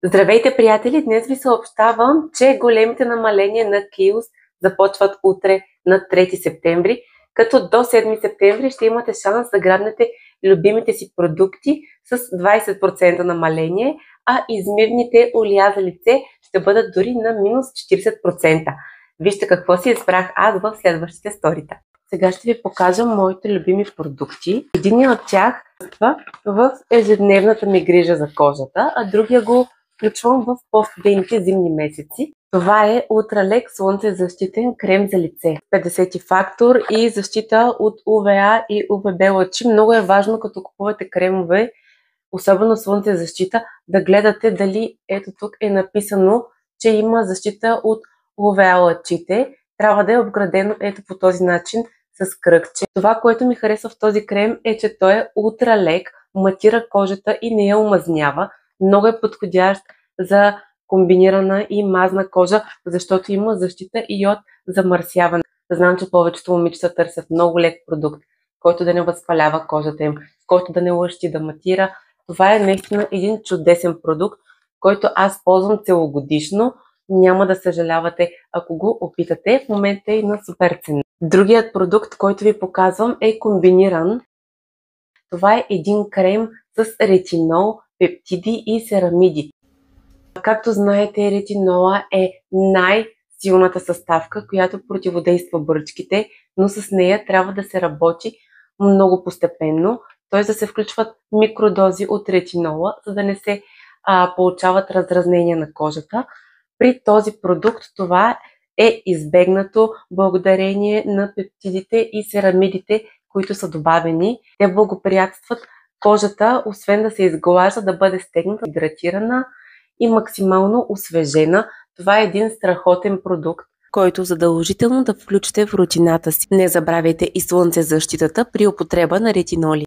Здравейте, приятели! Днес ви съобщавам, че големите намаления на Kiehl's започват утре на 3 септември, като до 7 септември ще имате шанс да грабнете любимите си продукти с 20% намаление, а измивните олия за лице ще бъдат дори на минус 40%. Вижте какво си избрах аз в следващите сторита. Сега ще ви покажа моите любими продукти. Един от тях е в ежедневната ми грижа за кожата, а другия го включвам в по-студените зимни месеци. Това е Ultralex слънцезащитен крем за лице. 50 фактор и защита от UVA и UVB лъчи. Много е важно, като купувате кремове, особено слънцезащита, да гледате дали ето тук е написано, че има защита от UVA лъчите. Трябва да е обградено ето по този начин с кръгче. Това, което ми харесва в този крем е, че той е ултралек, матира кожата и не я омазнява. Много е подходящ за комбинирана и мазна кожа, защото има защита и от замърсяване. Знам, че повечето момичета търсят много лек продукт, който да не възпалява кожата им, който да не лъщи, да матира. Това е наистина един чудесен продукт, който аз ползвам целогодишно. Няма да съжалявате, ако го опитате. В момента е на супер цена. Другият продукт, който ви показвам, е комбиниран. Това е един крем с ретинол, пептиди и серамиди. Както знаете, ретинола е най-силната съставка, която противодейства бръчките, но с нея трябва да се работи много постепенно, т.е. да се включват микродози от ретинола, за да не се получават раздразнения на кожата. При този продукт това е избегнато благодарение на пептидите и серамидите, които са добавени. Те благоприятстват кожата, освен да се изглажда, да бъде стегната, хидратирана и максимално освежена. Това е един страхотен продукт, който задължително да включите в рутината си. Не забравяйте и слънцезащитата при употреба на ретиноли.